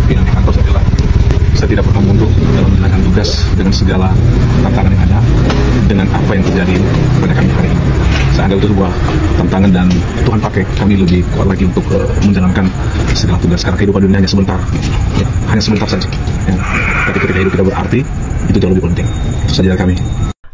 pimpinan di kantor adalah saya tidak pernah mundur dalam menjalankan tugas dengan segala tantangan yang ada, dengan apa yang terjadi pada kami hari ini. Saya anggap itu sebuah tantangan dan Tuhan pakai kami lebih kuat lagi untuk menjalankan segala tugas. Karena kehidupan dunia hanya sebentar, ya, hanya sebentar saja. Ya. Tapi ketika hidup kita berarti, itu jauh lebih penting. Itu saja dari kami.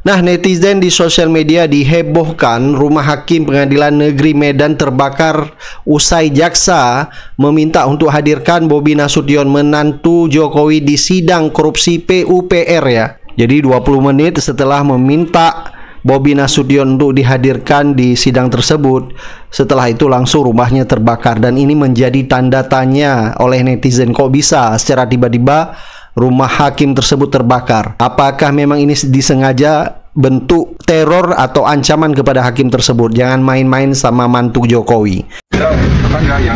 Nah, netizen di sosial media dihebohkan rumah hakim Pengadilan Negeri Medan terbakar usai jaksa meminta untuk hadirkan Bobi Nasution, menantu Jokowi, di sidang korupsi PUPR ya. Jadi 20 menit setelah meminta Bobi Nasution untuk dihadirkan di sidang tersebut, setelah itu langsung rumahnya terbakar. Dan ini menjadi tanda tanya oleh netizen, kok bisa secara tiba-tiba rumah hakim tersebut terbakar? Apakah memang ini disengaja bentuk teror atau ancaman kepada hakim tersebut? Jangan main-main sama mantu Jokowi. Ada tetangga yang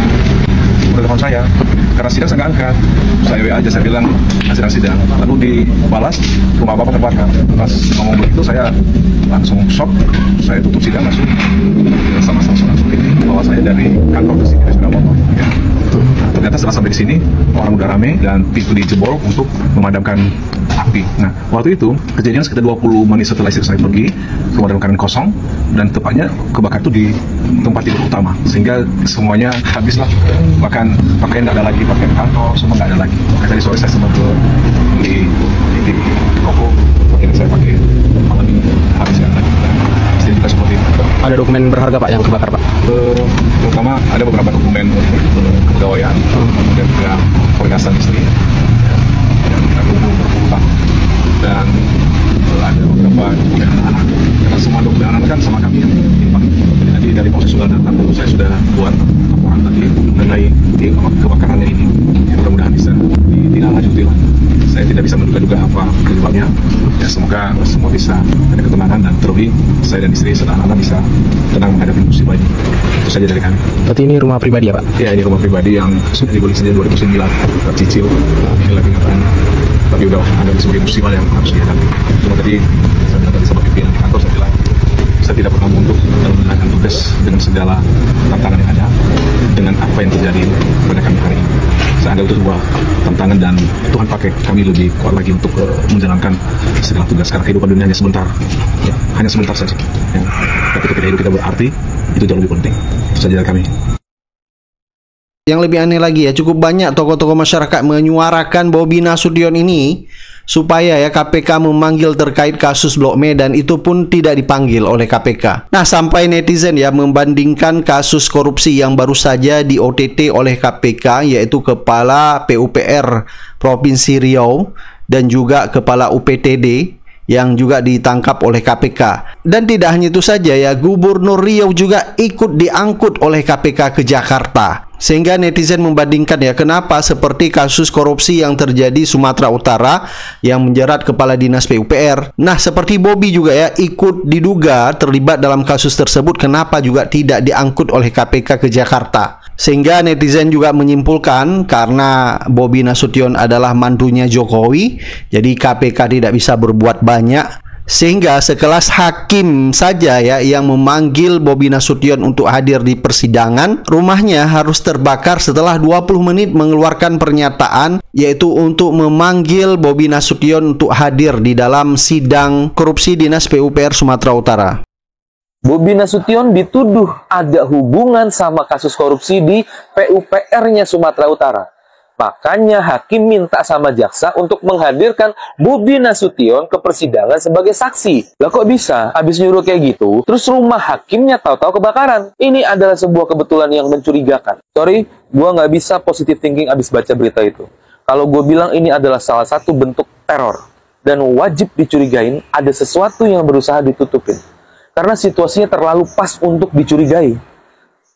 menelpon saya karena sidang saya nggak angkat. Saya WA aja, saya bilang sedang sidang, lalu dibalas rumah bapak terbakar. Pas ngomong begitu saya langsung shock, saya tutup sidang langsung langsung bawa saya dari kantor ke sini dari sepeda motor. Ya. Ternyata setelah sampai di sini orang udah rame dan pintu dijebol untuk memadamkan api. Nah, waktu itu kejadian sekitar 20 menit setelah istri saya pergi, rumah dalam keadaan kosong dan tepatnya kebakar itu di tempat tidur utama, sehingga semuanya habislah. Bahkan pakaian nggak ada lagi, pakaian kantor semua nggak ada lagi. Makanya tadi sore saya sempat beli toko, akhirnya saya pakai malam ini habiskan lagi. Istri juga seperti itu. Ada dokumen berharga Pak yang kebakar Pak? Terutama ada beberapa dokumen kepegawaian, kemudian juga perhiasan istri, yang berhutang, dan ada beberapa dokumen anak-anak. Karena semua dokumen anak-anak kan sama kami yang timbang. Jadi nanti dari proses sudah datang, saya sudah buat laporan tadi mengenai kebakarannya ini. Mudah-mudahan bisa ditindaklanjuti lah. Saya tidak bisa menduga-duga apa penyebabnya. Ya, semoga semua bisa ada ketenangan dan terlebih saya dan istri serta anak-anak bisa tenang menghadapi musibah ini. Itu saja dari kami. Berarti ini rumah pribadi ya Pak? Ya, ini rumah pribadi yang sudah dibeli sejak 2009, tercicil, ini lagi ngapain. Tapi udah ada sebagai musibah yang harus dihadapi. Cuma tadi saya bilang tadi sama pimpinan di kantor, saya bilang saya tidak pernah mundur dalam menjalankan tugas dengan segala tantangan yang ada, dengan apa yang terjadi pada kami hari ini. Saya anggap itu sebuah tantangan dan Tuhan pakai kami lebih kuat lagi untuk menjalankan segala tugas. Karena kehidupan dunia hanya sebentar, ya, hanya sebentar saja. Ya. Tapi ketika hidup kita berarti, itu jauh lebih penting. Itu saja dari kami. Yang lebih aneh lagi ya, cukup banyak tokoh-tokoh masyarakat menyuarakan Bobi Nasution ini supaya ya KPK memanggil terkait kasus Blok Medan, itu pun tidak dipanggil oleh KPK. Nah, sampai netizen ya membandingkan kasus korupsi yang baru saja di OTT oleh KPK, yaitu Kepala PUPR Provinsi Riau dan juga Kepala UPTD yang juga ditangkap oleh KPK. Dan tidak hanya itu saja ya, Gubernur Riau juga ikut diangkut oleh KPK ke Jakarta. Sehingga netizen membandingkan ya, kenapa seperti kasus korupsi yang terjadi Sumatera Utara yang menjerat Kepala Dinas PUPR. Nah, seperti Bobi juga ya ikut diduga terlibat dalam kasus tersebut, kenapa juga tidak diangkut oleh KPK ke Jakarta. Sehingga netizen juga menyimpulkan karena Bobi Nasution adalah mantunya Jokowi, jadi KPK tidak bisa berbuat banyak. Sehingga sekelas hakim saja ya yang memanggil Bobi Nasution untuk hadir di persidangan, rumahnya harus terbakar setelah 20 menit mengeluarkan pernyataan, yaitu untuk memanggil Bobi Nasution untuk hadir di dalam sidang korupsi Dinas PUPR Sumatera Utara. Bobi Nasution dituduh ada hubungan sama kasus korupsi di PUPR-nya Sumatera Utara. Makanya hakim minta sama jaksa untuk menghadirkan Bobi Nasution ke persidangan sebagai saksi. Lah kok bisa? Habis nyuruh kayak gitu, terus rumah hakimnya tahu-tahu kebakaran. Ini adalah sebuah kebetulan yang mencurigakan. Sorry, gua nggak bisa positive thinking habis baca berita itu. Kalau gue bilang ini adalah salah satu bentuk teror dan wajib dicurigain, ada sesuatu yang berusaha ditutupin. Karena situasinya terlalu pas untuk dicurigai.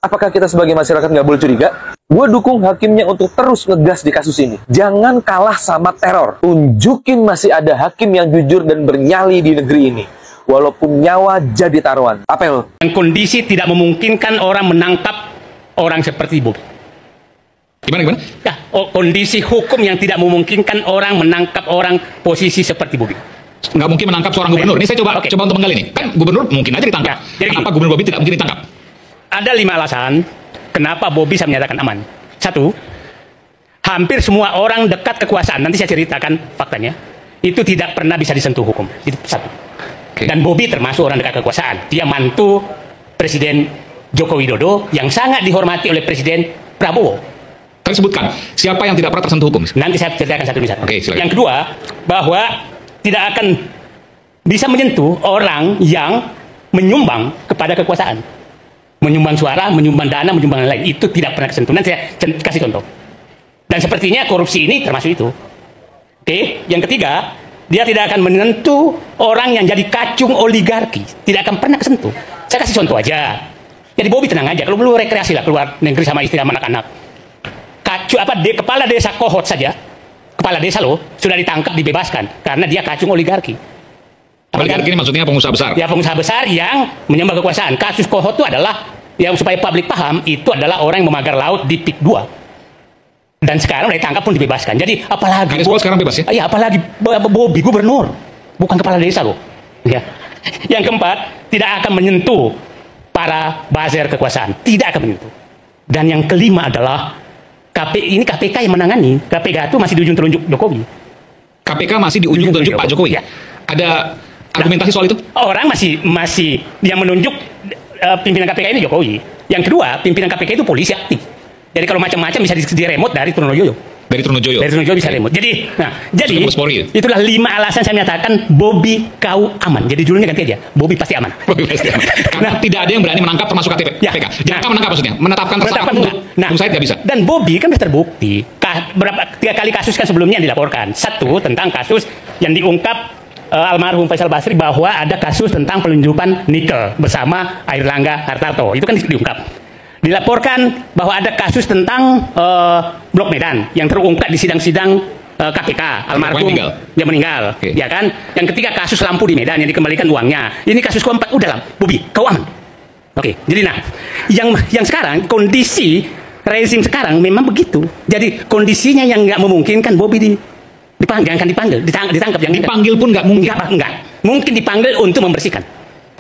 Apakah kita sebagai masyarakat nggak boleh curiga? Gue dukung hakimnya untuk terus ngegas di kasus ini. Jangan kalah sama teror. Tunjukin masih ada hakim yang jujur dan bernyali di negeri ini. Walaupun nyawa jadi taruhan. Apel. Yang kondisi tidak memungkinkan orang menangkap orang seperti Bobi. Gimana? Ya, kondisi hukum yang tidak memungkinkan orang menangkap orang posisi seperti Bobi. Nggak mungkin menangkap seorang gubernur. Ini saya coba untuk menggali nih. Kan gubernur mungkin aja ditangkap. Ya, kenapa gubernur Bobi tidak mungkin ditangkap? Ada 5 alasan kenapa Bobi bisa menyatakan aman. 1, hampir semua orang dekat kekuasaan, nanti saya ceritakan faktanya, itu tidak pernah bisa disentuh hukum. Itu satu. Dan Bobi termasuk orang dekat kekuasaan. Dia mantu Presiden Joko Widodo yang sangat dihormati oleh Presiden Prabowo. Kan sebutkan siapa yang tidak pernah tersentuh hukum. Nanti saya ceritakan satu persatu. Oke, silakan. Yang kedua, bahwa tidak akan bisa menyentuh orang yang menyumbang kepada kekuasaan. Menyumbang suara, menyumbang dana, menyumbang lain. Itu tidak pernah kesentuh. Nanti saya kasih contoh. Dan sepertinya korupsi ini termasuk itu. Oke, yang ketiga, dia tidak akan menyentuh orang yang jadi kacung oligarki. Tidak akan pernah kesentuh. Saya kasih contoh aja. Jadi Bobi tenang aja. Kalau perlu rekreasi lah keluar negeri sama istri sama anak-anak. Kepala desa Kohot saja, kepala desa loh, sudah ditangkap, dibebaskan. Karena dia kacung oligarki. Oligarki ini maksudnya pengusaha besar? Ya, pengusaha besar yang menyembah kekuasaan. Kasus Kohot itu adalah, yang supaya publik paham, itu adalah orang yang memagar laut di PIK 2. Dan sekarang udah ditangkap pun dibebaskan. Jadi apalagi sekarang bebas ya? Iya, apalagi Bobi gubernur, bukan kepala desa loh. Ya. Yang keempat, tidak akan menyentuh para buzzer kekuasaan, tidak akan menyentuh. Dan yang kelima adalah ini KPK yang menangani. KPK itu masih di ujung telunjuk Jokowi. KPK masih di ujung telunjuk Pak Jokowi. Ya. Ada argumentasi soal itu? Orang masih yang menunjuk pimpinan KPK ini Jokowi. Yang kedua, pimpinan KPK itu polisi aktif. Jadi kalau macam-macam bisa di-remote dari Trunojoyo. Dari Trunojoyo bisa remote. Jadi itulah 5 alasan saya menyatakan Bobi kau aman. Jadi judulnya ganti aja. Bobi pasti aman. Karena tidak ada yang berani menangkap termasuk KPK. Jangan menangkap maksudnya. Menetapkan tersangka Bung Said tidak bisa. Dan Bobi kan sudah terbukti. 3 kali kasus kan sebelumnya yang dilaporkan. Satu tentang kasus yang diungkap almarhum Faisal Basri bahwa ada kasus tentang pelunjupan nikel bersama Airlangga Hartarto. Itu kan diungkap. Dilaporkan bahwa ada kasus tentang Blok Medan yang terungkap di sidang-sidang KPK, almarhum yang meninggal, ya kan? Yang ketiga kasus lampu di Medan yang dikembalikan uangnya. Ini kasus keempat, udahlah, Bobi, kau aman. Oke, jadi yang sekarang kondisi rezim sekarang memang begitu. Jadi kondisinya yang nggak memungkinkan Bobi ditangkap, yang dipanggil pun nggak mungkin. Enggak. Mungkin dipanggil untuk membersihkan.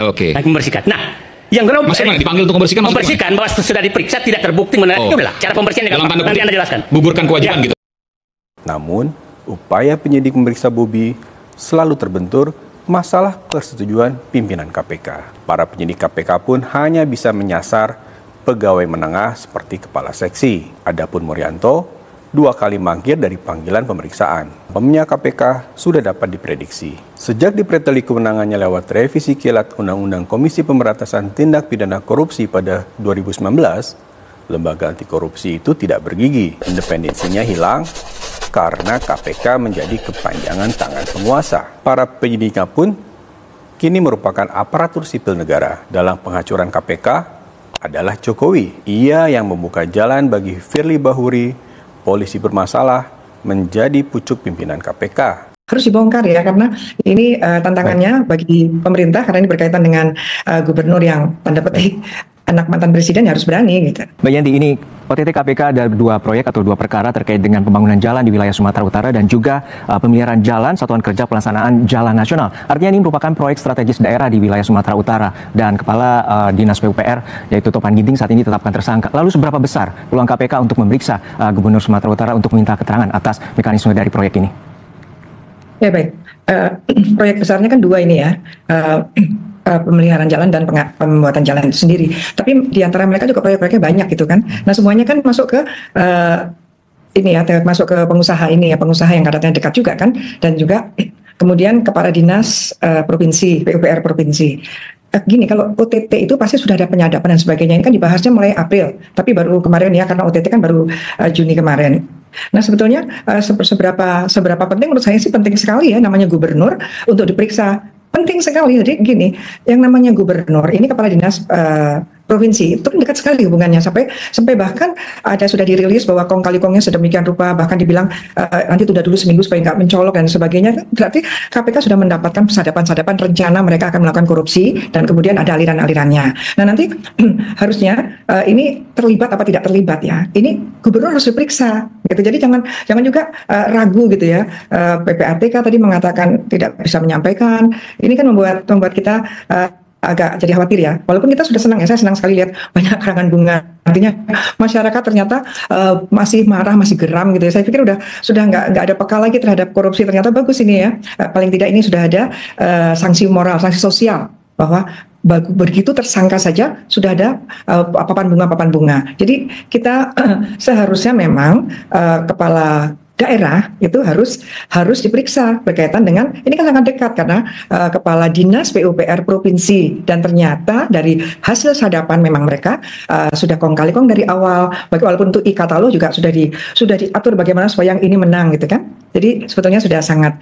Oke. Membersihkan. Nah, yang kedua, maksudnya dipanggil untuk membersihkan bahwa sudah diperiksa tidak terbukti udahlah, cara pembersihannya nanti Anda jelaskan. Gugurkan kewajiban gitu. Namun, upaya penyidik memeriksa Bobi selalu terbentur masalah persetujuan pimpinan KPK. Para penyidik KPK pun hanya bisa menyasar pegawai menengah seperti kepala seksi. Adapun Murianto 2 kali mangkir dari panggilan pemeriksaan. Pemnya KPK sudah dapat diprediksi. Sejak dipreteli kewenangannya lewat revisi kilat Undang-Undang Komisi Pemberantasan Tindak Pidana Korupsi pada 2019, lembaga anti korupsi itu tidak bergigi. Independensinya hilang karena KPK menjadi kepanjangan tangan penguasa. Para penyidiknya pun kini merupakan aparatur sipil negara. Dalam penghancuran KPK adalah Jokowi. Ia yang membuka jalan bagi Firly Bahuri, polisi bermasalah, menjadi pucuk pimpinan KPK. Harus dibongkar ya, karena ini tantangannya bagi pemerintah, karena ini berkaitan dengan gubernur yang tanda petik anak mantan presiden, harus berani gitu. Mbak Yanti, ini OTT KPK ada 2 proyek atau 2 perkara terkait dengan pembangunan jalan di wilayah Sumatera Utara dan juga pemeliharaan jalan Satuan Kerja Pelaksanaan Jalan Nasional. Artinya ini merupakan proyek strategis daerah di wilayah Sumatera Utara dan Kepala Dinas PUPR yaitu Topan Ginting saat ini ditetapkan tersangka. Lalu seberapa besar peluang KPK untuk memeriksa Gubernur Sumatera Utara untuk meminta keterangan atas mekanisme dari proyek ini? Ya baik, proyek besarnya kan 2 ini ya. Pemeliharaan jalan dan pembuatan jalan itu sendiri. Tapi di antara mereka juga proyek-proyeknya banyak gitu kan. Nah semuanya kan masuk ke masuk ke pengusaha ini ya, pengusaha yang katanya dekat juga kan, dan juga kemudian kepala dinas provinsi, PUPR provinsi. Gini, kalau OTT itu pasti sudah ada penyadapan dan sebagainya. Ini kan dibahasnya mulai April, tapi baru kemarin ya, karena OTT kan baru Juni kemarin. Nah sebetulnya seberapa penting, menurut saya sih penting sekali ya namanya gubernur untuk diperiksa. Penting sekali. Jadi gini, yang namanya gubernur ini kepala dinas provinsi itu dekat sekali hubungannya, sampai bahkan ada sudah dirilis bahwa kong kali kongnya sedemikian rupa, bahkan dibilang nanti tunda dulu seminggu supaya nggak mencolok dan sebagainya. Berarti KPK sudah mendapatkan sadapan rencana mereka akan melakukan korupsi dan kemudian ada aliran-alirannya. Nah nanti harusnya ini terlibat apa tidak terlibat ya, ini gubernur harus diperiksa gitu. Jadi jangan juga ragu gitu ya. PPATK tadi mengatakan tidak bisa menyampaikan. Ini kan membuat kita agak jadi khawatir ya. Walaupun kita sudah senang ya, saya senang sekali lihat banyak karangan bunga. Artinya masyarakat ternyata masih marah, masih geram gitu ya. Saya pikir sudah nggak ada peka lagi terhadap korupsi. Ternyata bagus ini ya. Paling tidak ini sudah ada sanksi moral, sanksi sosial bahwa begitu tersangka saja sudah ada papan bunga. Jadi kita seharusnya memang kepala daerah itu harus diperiksa berkaitan dengan ini kan sangat dekat karena kepala dinas PUPR provinsi, dan ternyata dari hasil sadapan memang mereka sudah kong kali kong dari awal, walaupun untuk e-katalog juga sudah diatur bagaimana supaya yang ini menang gitu kan. Jadi sebetulnya sudah sangat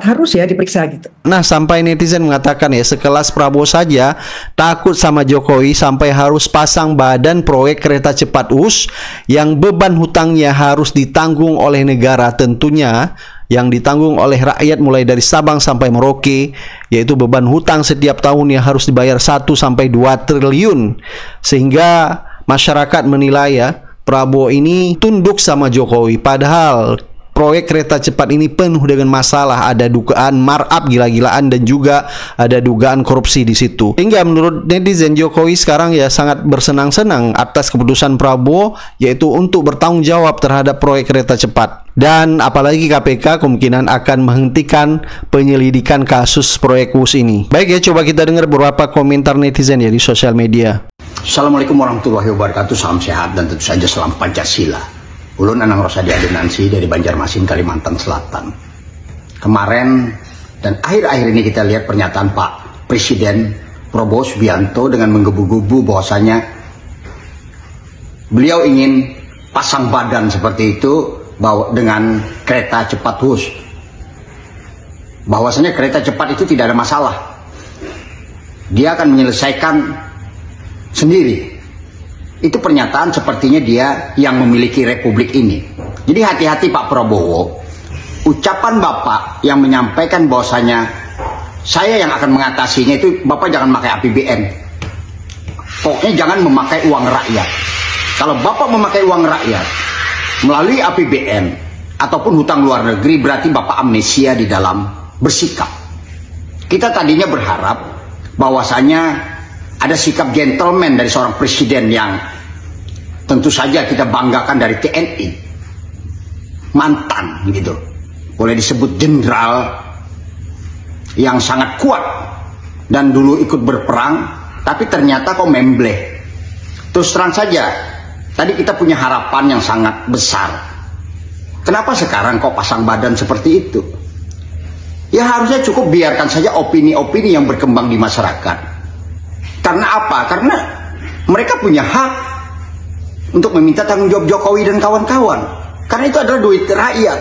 harus ya diperiksa gitu. Nah, sampai netizen mengatakan ya, sekelas Prabowo saja takut sama Jokowi sampai harus pasang badan proyek kereta cepat WUS yang beban hutangnya harus ditanggung oleh negara, tentunya yang ditanggung oleh rakyat mulai dari Sabang sampai Merauke, yaitu beban hutang setiap tahunnya harus dibayar 1 sampai 2 triliun. Sehingga masyarakat menilai ya, Prabowo ini tunduk sama Jokowi, padahal proyek kereta cepat ini penuh dengan masalah, ada dugaan markup gila-gilaan dan juga ada dugaan korupsi di situ. Hingga menurut netizen, Jokowi sekarang ya sangat bersenang-senang atas keputusan Prabowo, yaitu untuk bertanggung jawab terhadap proyek kereta cepat. Dan apalagi KPK kemungkinan akan menghentikan penyelidikan kasus proyek WUS ini. Baik ya, coba kita dengar beberapa komentar netizen ya di sosial media. Assalamualaikum warahmatullahi wabarakatuh, salam sehat dan tentu saja salam Pancasila. Ulun Anang Rosadi Adenansi dari Banjarmasin, Kalimantan Selatan. Kemarin dan akhir-akhir ini kita lihat pernyataan Pak Presiden Prabowo Subianto dengan menggebu-gebu bahwasanya beliau ingin pasang badan seperti itu dengan kereta cepat WUS. Bahwasanya kereta cepat itu tidak ada masalah. Dia akan menyelesaikan sendiri. Itu pernyataan sepertinya dia yang memiliki republik ini. Jadi hati-hati Pak Prabowo. Ucapan Bapak yang menyampaikan bahwasanya saya yang akan mengatasinya itu, Bapak jangan memakai APBN. Pokoknya jangan memakai uang rakyat. Kalau Bapak memakai uang rakyat melalui APBN ataupun hutang luar negeri, berarti Bapak amnesia di dalam bersikap. Kita tadinya berharap bahwasanya ada sikap gentleman dari seorang presiden yang tentu saja kita banggakan dari TNI, mantan gitu, boleh disebut jenderal yang sangat kuat dan dulu ikut berperang, tapi ternyata kok membleh. Terus terang saja, tadi kita punya harapan yang sangat besar. Kenapa sekarang kok pasang badan seperti itu? Ya harusnya cukup biarkan saja opini-opini yang berkembang di masyarakat. Karena apa? Karena mereka punya hak untuk meminta tanggung jawab Jokowi dan kawan-kawan. Karena itu adalah duit rakyat.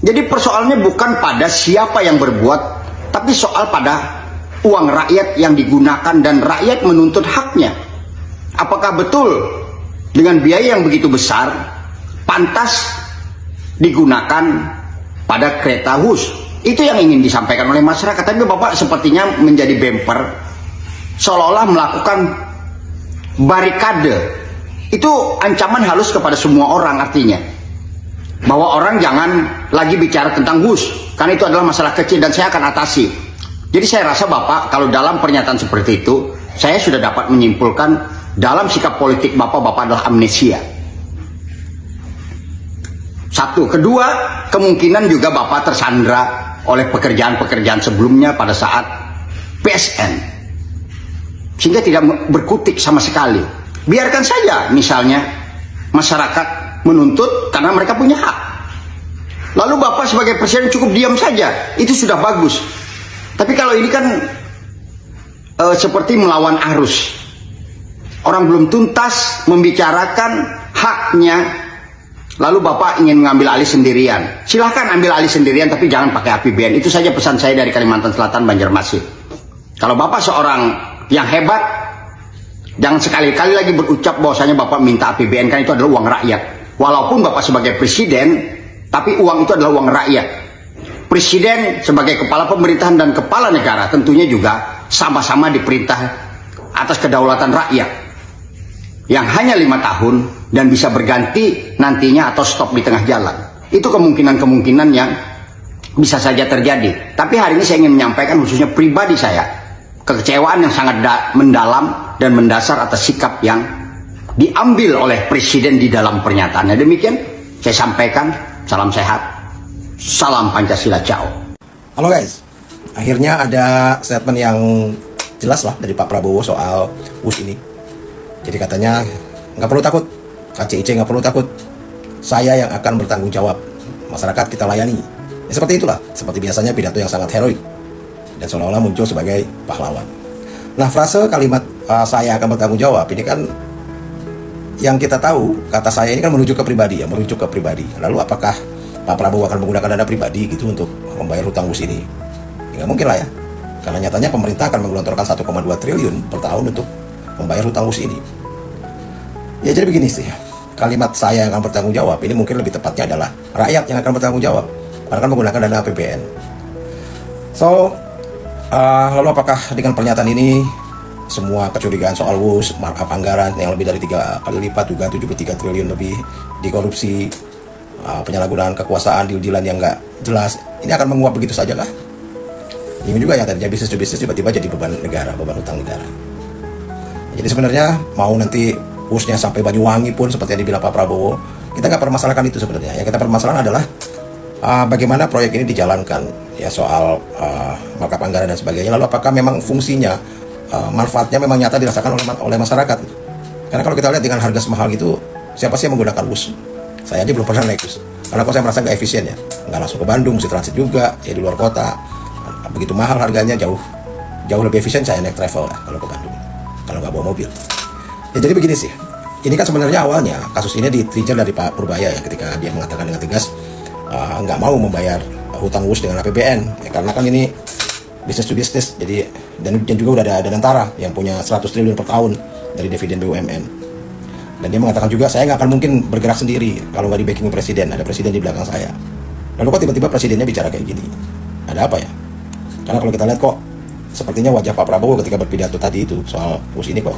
Jadi persoalannya bukan pada siapa yang berbuat, tapi soal pada uang rakyat yang digunakan dan rakyat menuntut haknya. Apakah betul dengan biaya yang begitu besar pantas digunakan pada kereta WUS? Itu yang ingin disampaikan oleh masyarakat. Tapi Bapak sepertinya menjadi bemper, seolah-olah melakukan barikade. Itu ancaman halus kepada semua orang, artinya bahwa orang jangan lagi bicara tentang WUS karena itu adalah masalah kecil dan saya akan atasi. Jadi saya rasa Bapak kalau dalam pernyataan seperti itu, saya sudah dapat menyimpulkan dalam sikap politik Bapak adalah amnesia. Satu. Kedua, kemungkinan juga Bapak tersandra oleh pekerjaan-pekerjaan sebelumnya pada saat PSN, sehingga tidak berkutik sama sekali. Biarkan saja misalnya masyarakat menuntut karena mereka punya hak. Lalu Bapak sebagai presiden cukup diam saja, itu sudah bagus. Tapi kalau ini kan seperti melawan arus. Orang belum tuntas membicarakan haknya, lalu Bapak ingin mengambil alih sendirian. Silahkan ambil alih sendirian, tapi jangan pakai APBN. Itu saja pesan saya dari Kalimantan Selatan, Banjarmasin. Kalau Bapak seorang yang hebat, jangan sekali-kali lagi berucap bahwasanya Bapak minta APBN, kan itu adalah uang rakyat. Walaupun Bapak sebagai presiden, tapi uang itu adalah uang rakyat. Presiden sebagai kepala pemerintahan dan kepala negara tentunya juga sama-sama diperintah atas kedaulatan rakyat yang hanya 5 tahun dan bisa berganti nantinya atau stop di tengah jalan. Itu kemungkinan-kemungkinan yang bisa saja terjadi. Tapi hari ini saya ingin menyampaikan khususnya pribadi saya, kekecewaan yang sangat mendalam dan mendasar atas sikap yang diambil oleh Presiden di dalam pernyataannya. Demikian saya sampaikan, salam sehat, salam Pancasila, ciao. Halo guys, akhirnya ada statement yang jelas lah dari Pak Prabowo soal WUS ini. Jadi katanya nggak perlu takut, KCIC nggak perlu takut, saya yang akan bertanggung jawab, masyarakat kita layani. Ya, seperti itulah, seperti biasanya pidato yang sangat heroik dan seolah-olah muncul sebagai pahlawan. Nah, frase kalimat saya akan bertanggung jawab ini kan yang kita tahu, kata saya ini kan merujuk ke pribadi ya, merujuk ke pribadi. Lalu apakah Pak Prabowo akan menggunakan dana pribadi gitu untuk membayar hutang WUS ini? Ya, nggak mungkin lah ya, karena nyatanya pemerintah akan menggelontorkan 1,2 triliun per tahun untuk membayar hutang WUS ini. Ya jadi begini sih, kalimat saya yang akan bertanggung jawab ini mungkin lebih tepatnya adalah rakyat yang akan bertanggung jawab, karena akan menggunakan dana APBN. So, lalu apakah dengan pernyataan ini semua kecurigaan soal WUS, markup anggaran yang lebih dari 3 kali lipat juga 73 triliun lebih dikorupsi, penyalahgunaan kekuasaan, deal-dealan yang nggak jelas, ini akan menguap begitu saja kah? Ini juga yang tadinya bisnis to bisnis tiba-tiba jadi beban negara, beban utang negara. Jadi sebenarnya mau nanti WUS-nya sampai Banyuwangi pun seperti yang dibilang Pak Prabowo, kita nggak permasalahkan itu sebenarnya. Yang kita permasalahan adalah bagaimana proyek ini dijalankan, ya soal markup anggaran dan sebagainya. Lalu apakah memang fungsinya, manfaatnya memang nyata dirasakan oleh masyarakat? Karena kalau kita lihat dengan harga semahal gitu, siapa sih yang menggunakan WUS? Saya aja belum pernah naik WUS. Karena kok saya merasa nggak efisien ya, nggak langsung ke Bandung, mesti transit juga, ya di luar kota. Begitu mahal harganya, jauh lebih efisien saya naik travel lah kalau ke Bandung, kalau nggak bawa mobil. Ya jadi begini sih, ini kan sebenarnya awalnya kasus ini di-trigger dari Pak Purbaya ya, ketika dia mengatakan dengan tegas nggak mau membayar hutang WUS dengan APBN ya, karena kan ini bisnis to bisnis. Jadi dan juga udah ada Danantara yang punya 100 triliun per tahun dari dividen BUMN. Dan dia mengatakan juga, saya nggak akan mungkin bergerak sendiri kalau nggak di backing presiden, ada presiden di belakang saya. Lalu kok tiba-tiba presidennya bicara kayak gini? Ada apa ya? Karena kalau kita lihat kok sepertinya wajah Pak Prabowo ketika berpidato tadi itu soal WUS ini kok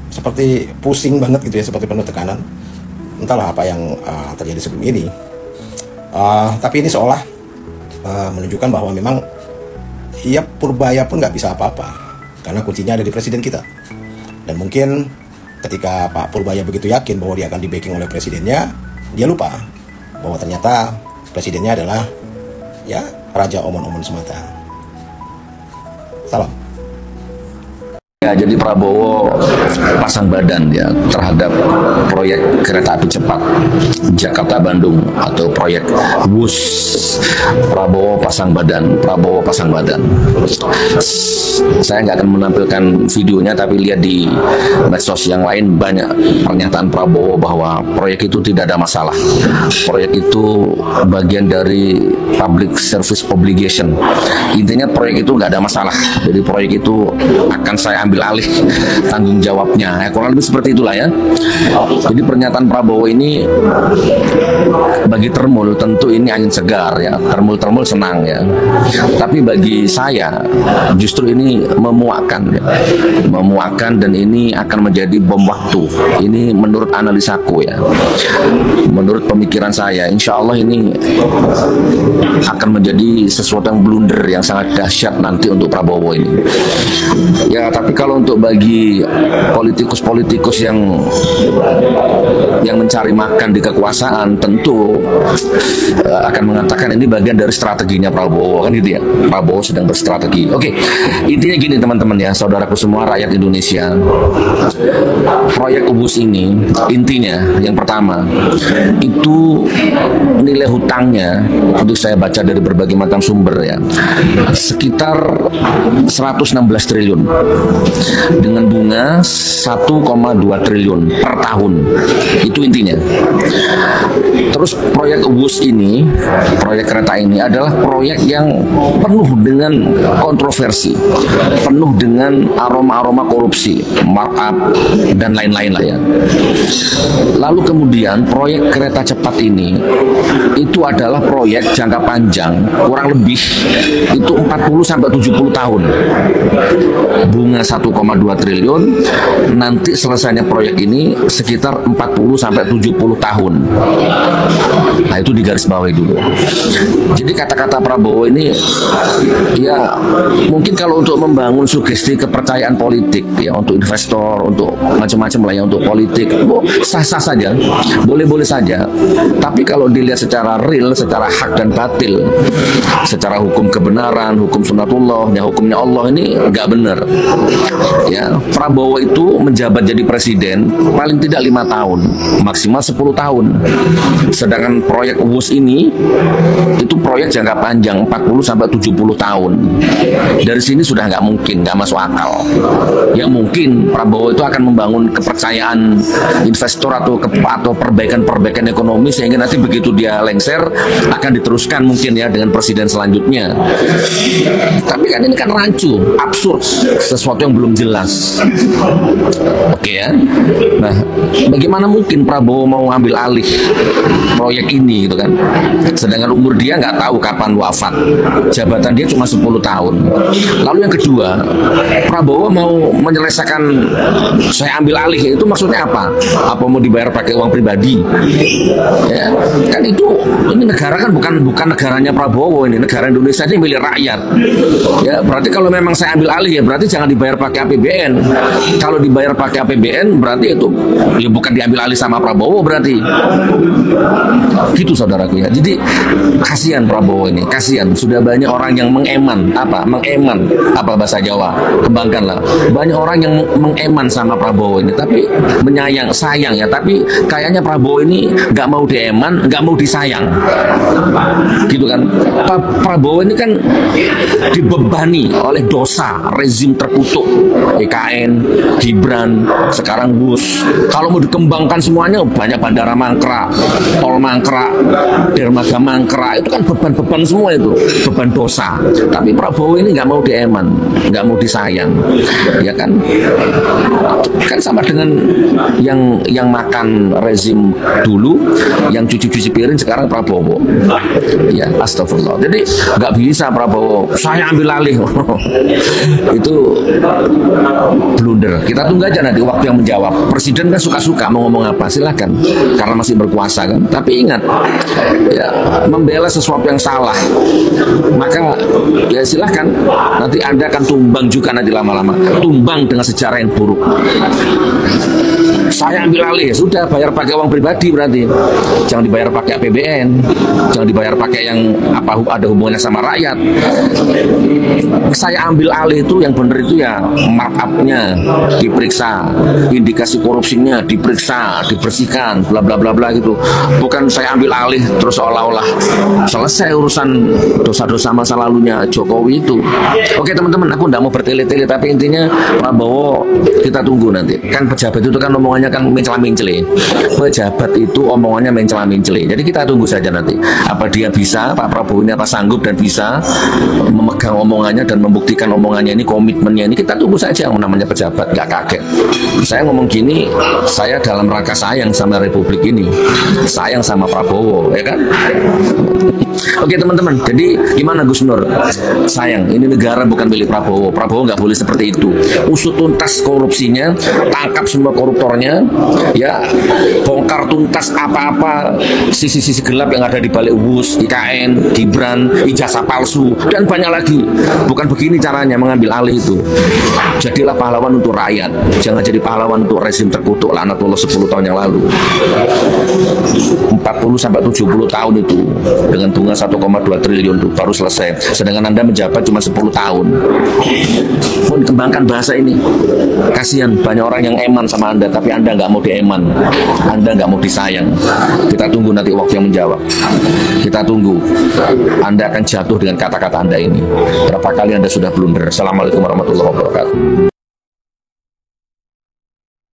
seperti pusing banget gitu ya, seperti penuh tekanan. Entahlah apa yang terjadi sebelum ini. Tapi ini seolah menunjukkan bahwa memang ya Purbaya pun nggak bisa apa-apa, karena kuncinya ada di presiden kita. Dan mungkin ketika Pak Purbaya begitu yakin bahwa dia akan di-backing oleh presidennya, dia lupa bahwa ternyata presidennya adalah ya raja omon-omon semata. Salam. Ya, jadi Prabowo pasang badan ya terhadap proyek kereta api cepat Jakarta-Bandung atau proyek WUS. Prabowo pasang badan, Prabowo pasang badan. Saya nggak akan menampilkan videonya, tapi lihat di medsos yang lain banyak pernyataan Prabowo bahwa proyek itu tidak ada masalah. Proyek itu bagian dari public service obligation. Intinya proyek itu nggak ada masalah. Jadi proyek itu akan saya ambil alih tanggung jawabnya, ya, kurang lebih seperti itulah ya. Jadi pernyataan Prabowo ini bagi Termul tentu ini angin segar ya, Termul senang ya. Tapi bagi saya justru ini memuakkan ya. Memuakkan, dan ini akan menjadi bom waktu. Ini menurut analisaku ya, menurut pemikiran saya, insya Allah ini akan menjadi sesuatu yang blunder yang sangat dahsyat nanti untuk Prabowo ini ya. Tapi kalau untuk bagi politikus-politikus yang mencari makan di kekuasaan, tentu akan mengatakan ini bagian dari strateginya Prabowo, kan gitu ya. Prabowo sedang berstrategi. Oke, intinya gini teman-teman ya, saudaraku semua, rakyat Indonesia. Proyek WUS ini intinya yang pertama itu nilai hutangnya, untuk saya baca dari berbagai macam sumber ya, sekitar 116 triliun dengan bunga 1,2 triliun per tahun. Itu intinya. Terus proyek WUS ini, proyek kereta ini adalah proyek yang penuh dengan kontroversi, penuh dengan aroma-aroma korupsi, markup dan lain-lain lah ya. Lalu kemudian proyek kereta cepat ini itu adalah proyek jangka panjang, kurang lebih itu 40-70 tahun. Bunga 1,2 triliun, nanti selesainya proyek ini sekitar 40-70 tahun. Nah, itu digarisbawahi dulu. Jadi kata-kata Prabowo ini ya mungkin kalau untuk membangun sugesti kepercayaan politik ya, untuk investor, untuk macam-macam lah ya, untuk politik, sah-sah saja, boleh-boleh saja. Tapi kalau dilihat secara real, secara hak dan batil, secara hukum kebenaran, hukum sunatullah, ya hukumnya Allah, ini nggak benar. Ya, Prabowo itu menjabat jadi presiden paling tidak 5 tahun, maksimal 10 tahun. Sedangkan proyek WUS ini itu proyek jangka panjang 40 sampai 70 tahun. Dari sini sudah nggak mungkin, nggak masuk akal. Ya mungkin Prabowo itu akan membangun kepercayaan investor atau perbaikan ekonomi, sehingga nanti begitu dia lengser akan diteruskan mungkin ya dengan presiden selanjutnya. Tapi kan ini kan rancu, absurd, sesuatu yang belum jelas. Oke ya. Nah, bagaimana mungkin Prabowo mau ambil alih proyek ini gitu kan? Sedangkan umur dia nggak tahu kapan wafat. Jabatan dia cuma 10 tahun. Lalu yang kedua, Prabowo mau menyelesaikan saya ambil alih, itu maksudnya apa? Apa mau dibayar pakai uang pribadi? Ya, kan itu, ini negara kan bukan negaranya Prabowo, ini negara Indonesia ini milik rakyat. Ya, berarti kalau memang saya ambil alih ya berarti jangan dibayar pakai APBN. Kalau dibayar pakai APBN berarti itu ya bukan diambil alih sama Prabowo berarti. Gitu saudaraku ya. Jadi kasihan Prabowo ini, kasihan. Sudah banyak orang yang mengeman bahasa Jawa, kembangkanlah. Banyak orang yang mengeman sama Prabowo ini, tapi sayang ya. Tapi kayaknya Prabowo ini nggak mau dieman, nggak mau disayang, gitu kan. Prabowo ini kan dibebani oleh dosa rezim terkutuk, EKN, Gibran, sekarang WUS. Kalau mau dikembangkan semuanya banyak bandara mangkrak, tol mangkrak, dermaga mangkrak, itu kan beban-beban semua, itu beban dosa. Tapi Prabowo ini nggak mau dieman, nggak mau disayang, ya kan? Kan sama dengan yang makan rezim dulu, yang cuci-cuci piring sekarang Prabowo. Ya, astagfirullah. Jadi nggak bisa Prabowo saya ambil alih. Itu blunder. Kita tunggu aja nanti waktu yang menjawab. Presiden kan suka-suka mau ngomong apa, silakan, karena masih berkuasa kan. Tapi ingat, ya, membela sesuatu yang salah, maka ya silahkan, nanti Anda akan tumbang juga nanti lama-lama, tumbang dengan sejarah yang buruk. Saya ambil alih, sudah bayar pakai uang pribadi berarti, jangan dibayar pakai APBN, jangan dibayar pakai yang ada hubungannya sama rakyat. Saya ambil alih itu yang benar itu ya markup-nya diperiksa, indikasi korupsinya diperiksa, dibersihkan, bla bla bla bla gitu. Bukan saya ambil alih terus seolah-olah selesai urusan dosa-dosa masa lalunya Jokowi itu. Oke teman-teman, aku nggak mau bertele-tele, tapi intinya Prabowo kita tunggu nanti. Kan pejabat itu kan omongannya kan mencela-mencele. Pejabat itu omongannya mencela-mencele. Jadi kita tunggu saja nanti. Apa dia bisa, Pak Prabowo ini apa sanggup dan bisa memegang omongannya dan membuktikan omongannya ini, komitmennya ini. Kita tunggu saja. Yang namanya pejabat, nggak kaget. Saya ngomong gini, saya dalam rangka sayang sama Republik ini, sayang sama Prabowo, ya kan? Oke teman-teman, jadi gimana Gus Nur? Sayang, ini negara bukan milik Prabowo. Prabowo nggak boleh seperti itu. Usut tuntas korupsinya, tangkap semua koruptornya, ya, bongkar tuntas apa-apa sisi-sisi gelap yang ada di balik WUS, IKN, Gibran, ijazah palsu, dan banyak lagi. Bukan begini caranya mengambil alih itu. Jadilah pahlawan untuk rakyat, jangan jadi pahlawan untuk rezim terkutuk laknatullah 10 tahun yang lalu. 40 sampai 70 tahun itu dengan bunga 1,2 triliun itu baru selesai. Sedangkan Anda menjabat cuma 10 tahun. Mau dikembangkan bahasa ini. Kasihan banyak orang yang eman sama Anda, tapi Anda nggak mau dieman, Anda nggak mau disayang. Kita tunggu nanti waktu yang menjawab. Kita tunggu. Anda akan jatuh dengan kata-kata Anda ini. Berapa kali Anda sudah blunder. Assalamualaikum warahmatullahi wabarakatuh.